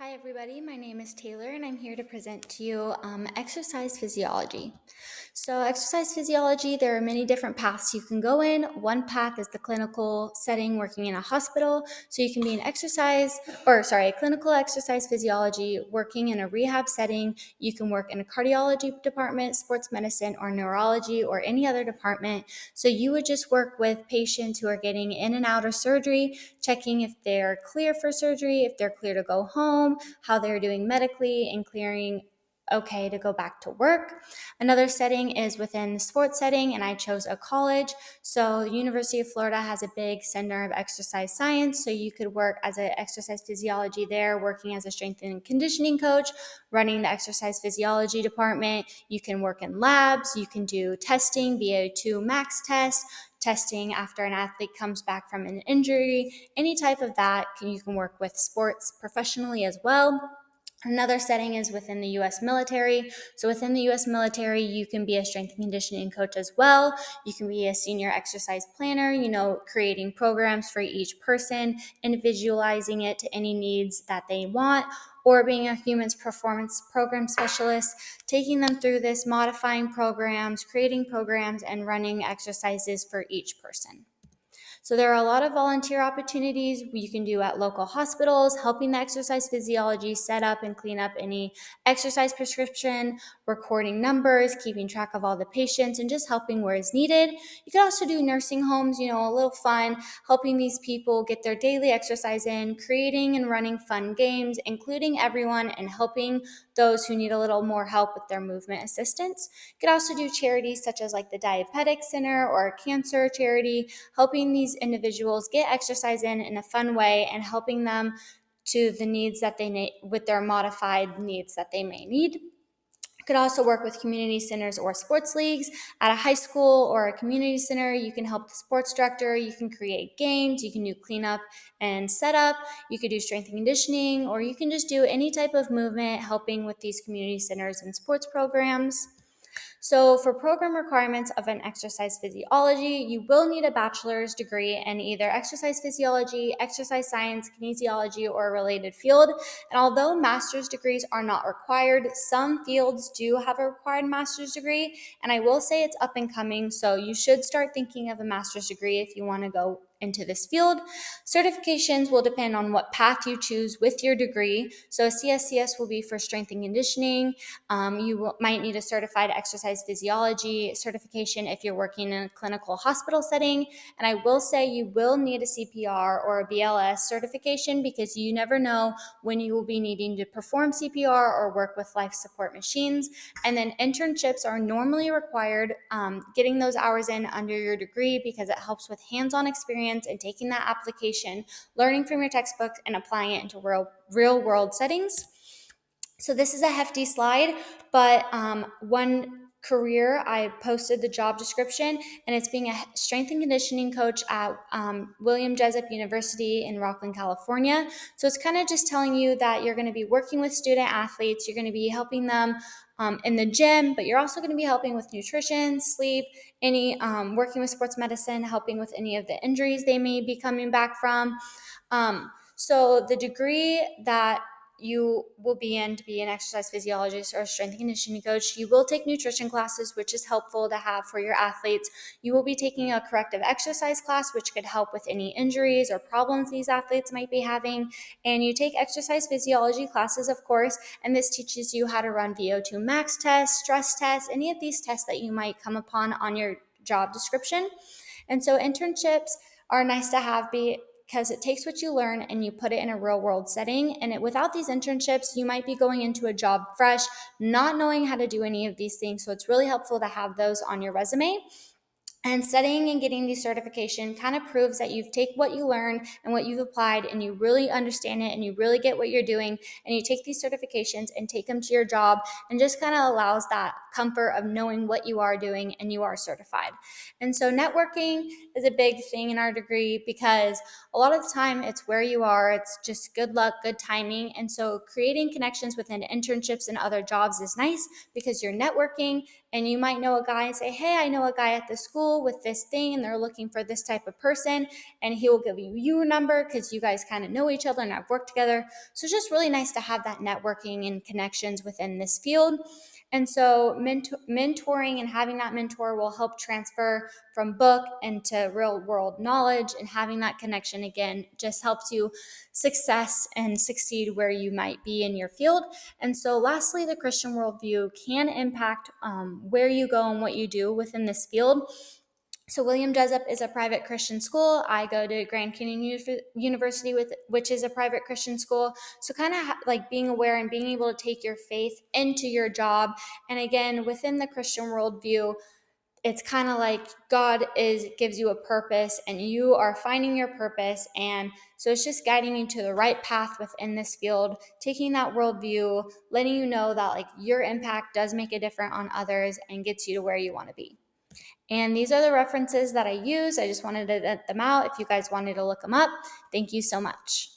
Hi everybody, my name is Taylor and I'm here to present to you exercise physiology. So exercise physiology, there are many different paths you can go in. One path is the clinical setting working in a hospital. So you can be a clinical exercise physiology working in a rehab setting. You can work in a cardiology department, sports medicine, or neurology, or any other department. So you would just work with patients who are getting in and out of surgery, checking if they're clear for surgery, if they're clear to go home, how they're doing medically, and clearing okay to go back to work. Another setting is within the sports setting, and I chose a college. So the University of Florida has a big center of exercise science, so you could work as an exercise physiology there, working as a strength and conditioning coach, running the exercise physiology department. You can work in labs, you can do testing, VO2 max test, testing after an athlete comes back from an injury, any type of that. You can work with sports professionally as well. Another setting is within the U.S. military. So within the U.S. military, you can be a strength and conditioning coach as well. You can be a senior exercise planner, creating programs for each person, individualizing it to any needs that they want, or being a human's performance program specialist, taking them through this, modifying programs, creating programs, and running exercises for each person. So there are a lot of volunteer opportunities you can do at local hospitals, helping the exercise physiology set up and clean up any exercise prescription, recording numbers, keeping track of all the patients, and just helping where is needed. You could also do nursing homes, a little fun, helping these people get their daily exercise in, creating and running fun games, including everyone, and helping those who need a little more help with their movement assistance. You could also do charities such as like the Diabetic Center or a cancer charity, helping these individuals get exercise in a fun way and helping them to the needs that they need with their modified needs that they may need. You could also work with community centers or sports leagues at a high school or a community center. You can help the sports director. You can create games. You can do cleanup and setup. You could do strength and conditioning, or you can just do any type of movement helping with these community centers and sports programs. So for program requirements of an exercise physiology, you will need a bachelor's degree in either exercise physiology, exercise science, kinesiology, or a related field. And although master's degrees are not required, some fields do have a required master's degree. And I will say it's up and coming, so you should start thinking of a master's degree if you want to go into this field. Certifications will depend on what path you choose with your degree. So a CSCS will be for strength and conditioning. Might need a certified exercise physiology certification if you're working in a clinical hospital setting. And I will say you will need a CPR or a BLS certification because you never know when you will be needing to perform CPR or work with life support machines. And then internships are normally required, getting those hours in under your degree because it helps with hands-on experience and taking that application, learning from your textbook, and applying it into real world settings. So this is a hefty slide, but one career, I posted the job description, and it's being a strength and conditioning coach at William Jessup University in Rockland, California. So it's kind of just telling you that you're going to be working with student athletes, you're going to be helping them in the gym, but you're also going to be helping with nutrition, sleep, working with sports medicine, helping with any of the injuries they may be coming back from. So the degree that you will be in to be an exercise physiologist or a strength and conditioning coach, you will take nutrition classes, which is helpful to have for your athletes. You will be taking a corrective exercise class, which could help with any injuries or problems these athletes might be having. And you take exercise physiology classes, of course, and this teaches you how to run VO2 max tests, stress tests, any of these tests that you might come upon on your job description. And so internships are nice to have because it takes what you learn and you put it in a real world setting. And without these internships, you might be going into a job fresh, not knowing how to do any of these things. So it's really helpful to have those on your resume. And studying and getting these certification kind of proves that you've taken what you learned and what you've applied and you really understand it and you really get what you're doing, and you take these certifications and take them to your job, and just kind of allows that comfort of knowing what you are doing and you are certified. And so networking is a big thing in our degree because a lot of the time it's where you are, it's just good luck, good timing. And so creating connections within internships and other jobs is nice because you're networking and you might know a guy and say, hey, I know a guy at the school with this thing and they're looking for this type of person, and he will give you your number because you guys kind of know each other and have worked together. So it's just really nice to have that networking and connections within this field. And so mentoring and having that mentor will help transfer from book into real world knowledge, and having that connection again just helps you success and succeed where you might be in your field. And so lastly, the Christian worldview can impact where you go and what you do within this field. So William Jessup is a private Christian school. I go to Grand Canyon University, which is a private Christian school. So kind of like being aware and being able to take your faith into your job. And again, within the Christian worldview, it's kind of like God gives you a purpose and you are finding your purpose. And so it's just guiding you to the right path within this field, taking that worldview, letting you know that like your impact does make a difference on others and gets you to where you want to be. And these are the references that I use. I just wanted to get them out if you guys wanted to look them up. Thank you so much.